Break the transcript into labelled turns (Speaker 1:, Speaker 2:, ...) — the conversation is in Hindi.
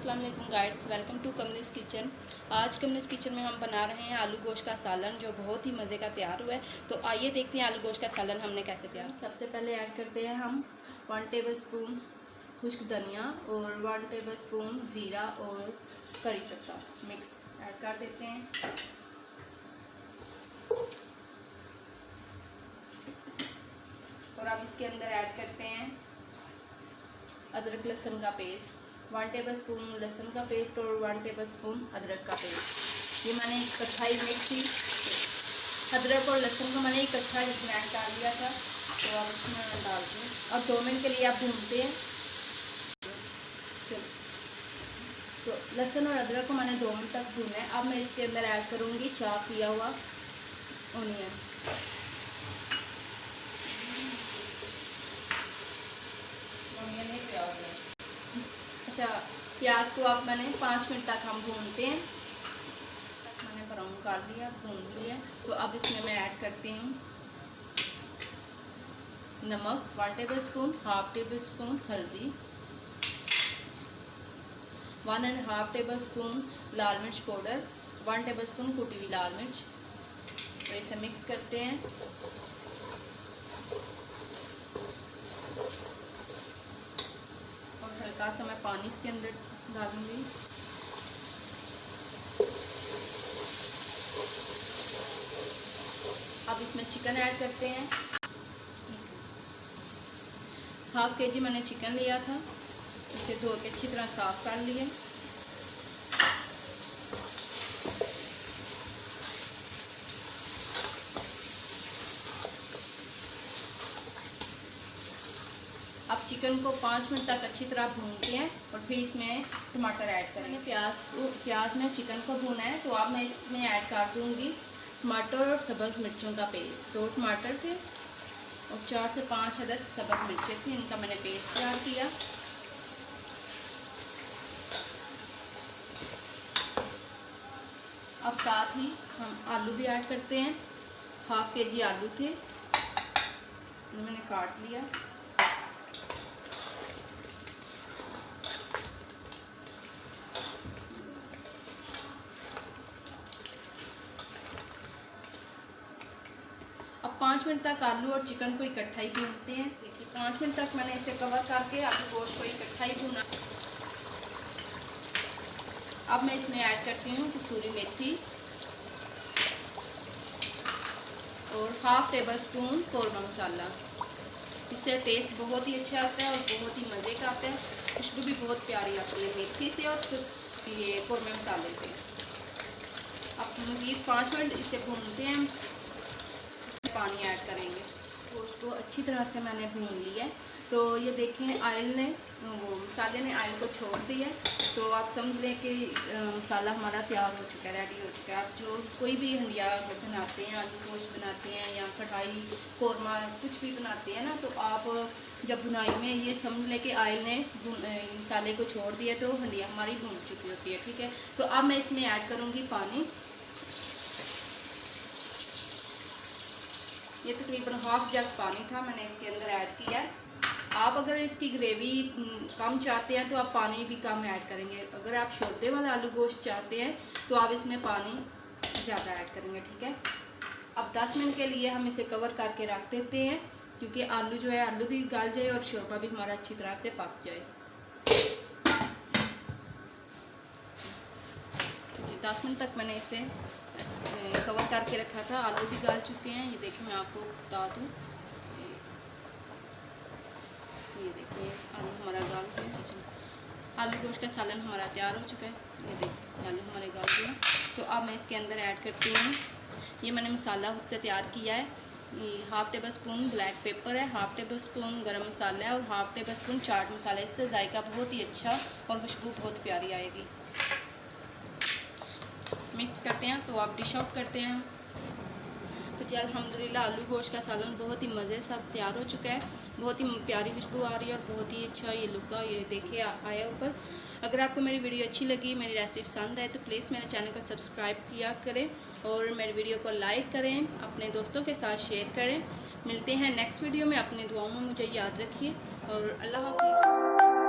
Speaker 1: अस्सलाम वालेकुम गाइड्स, वेलकम टू कमलीज़ किचन। आज कमलीज़ किचन में हम बना रहे हैं आलू गोश्त का सालन जो बहुत ही मज़े का तैयार हुआ है। तो आइए देखते हैं आलू गोश्त का सालन हमने कैसे तैयार। सबसे पहले ऐड करते हैं हम 1 टेबलस्पून खुश्क धनिया और 1 टेबलस्पून ज़ीरा और करी पत्ता मिक्स ऐड कर देते हैं। और अब इसके अंदर ऐड करते हैं अदरक लहसुन का पेस्ट, 1 टेबलस्पून लहसुन का पेस्ट और 1 टेबलस्पून अदरक का पेस्ट। ये मैंने इकट्ठा ही मिक्सी अदरक और लहसुन को मैंने इकट्ठा ग्राइंड कर लिया था। तो अब इसमें डाल दूँ और 2 मिनट के लिए आप भूनते हैं। तो लहसुन और अदरक को मैंने 2 मिनट तक भूना है। अब मैं इसके अंदर ऐड करूँगी चॉप किया हुआ ऑनियन। अच्छा, प्याज को अब मैंने 5 मिनट तक हम भूनते हैं। मैंने ब्राउन कर दिया, भून लिया। तो अब इसमें मैं ऐड करती हूँ नमक 1 टेबलस्पून, हाफ टेबलस्पून हल्दी, 1.5 टेबलस्पून लाल मिर्च पाउडर, 1 टेबलस्पून कुटी हुई लाल मिर्च। तो इसे मिक्स करते हैं। हल्का सा मैं पानी इसके अंदर डालूंगी। अब इसमें चिकन ऐड करते हैं। हाफ केजी मैंने चिकन लिया था, इसे धो के अच्छी तरह साफ कर लिए। अब चिकन को 5 मिनट तक अच्छी तरह भूनते हैं और फिर इसमें टमाटर ऐड करेंगे। प्याज में चिकन को भूना है। तो अब मैं इसमें ऐड कर दूँगी टमाटर और सब्ज़ मिर्चों का पेस्ट। 2 टमाटर थे और 4 से 5 अदद सब्ज़ मिर्चें थी, इनका मैंने पेस्ट तैयार किया। अब साथ ही हम आलू भी ऐड करते हैं। हाफ केजी आलू थे, मैंने काट लिया। अब 5 मिनट तक आलू और चिकन को इकट्ठा ही भूनते हैं। देखिए 5 मिनट तक मैंने इसे कवर करके आलू गोश्त को इकट्ठा ही भूना। अब मैं इसमें ऐड करती हूँ कसूरी मेथी और हाफ टेबलस्पून कौरमा मसाला। इससे टेस्ट बहुत ही अच्छा आता है और बहुत ही मज़े का आता है। खुशबू भी बहुत प्यारी आती है मेथी से और ये कौरमा मसाले से। अब मज़ीद 5 मिनट इसे भूनते हैं। पानी ऐड करेंगे। गोश्त को अच्छी तरह से मैंने भून लिया है। तो ये देखें ऑयल ने मसाले ने ऑयल को छोड़ दिया है। तो आप समझ लें कि मसाला हमारा तैयार हो चुका है, रेडी हो चुका है। आप जो कोई भी हंडिया बनाते हैं, आलू गोश्त बनाते हैं या कढ़ाई कौरमा कुछ भी बनाते हैं ना, तो आप जब भुनाई में ये समझ लें कि ऑयल ने मसाले को छोड़ दिया तो हंडिया हमारी भून चुकी होती है। ठीक है, तो अब मैं इसमें ऐड करूँगी पानी। ये तकरीबन हाफ जग पानी था, मैंने इसके अंदर ऐड किया। आप अगर इसकी ग्रेवी कम चाहते हैं तो आप पानी भी कम ऐड करेंगे। अगर आप शोरबे वाला आलू गोश्त चाहते हैं तो आप इसमें पानी ज़्यादा ऐड करेंगे। ठीक है, अब 10 मिनट के लिए हम इसे कवर करके रख देते हैं, क्योंकि आलू जो है आलू भी गल जाए और शोरबा भी हमारा अच्छी तरह से पक जाए। 10 मिनट तक मैंने इसे कवर करके रखा था। आलू भी गल चुके हैं। ये देखिए मैं आपको बता दूँ, ये देखिए आलू हमारा गल गया। आलू गोश्त का सालन हमारा तैयार हो चुका है। ये देखिए आलू हमारे गल गए। तो अब मैं इसके अंदर ऐड करती हूँ, ये मैंने मसाला खुद से तैयार किया है। ये half table spoon black pepper है, हाफ टेबल स्पून गरम मसाला है और half table spoon chaat masala. इससे जायका बहुत ही अच्छा और खुशबू बहुत प्यारी आएगी। मिक्स करते हैं। तो आप डिश आउट करते हैं। तो जी अल्हम्दुलिल्लाह आलू गोश्त का सालन बहुत ही मज़े से तैयार हो चुका है। बहुत ही प्यारी खुशबू आ रही है और बहुत ही अच्छा ये लुक का ये देखिए आया ऊपर। अगर आपको मेरी वीडियो अच्छी लगी, मेरी रेसिपी पसंद आए तो प्लीज़ मेरे चैनल को सब्सक्राइब किया करें और मेरी वीडियो को लाइक करें, अपने दोस्तों के साथ शेयर करें। मिलते हैं नेक्स्ट वीडियो में। अपनी दुआओं में मुझे याद रखिए और अल्लाह हाफ़िज़।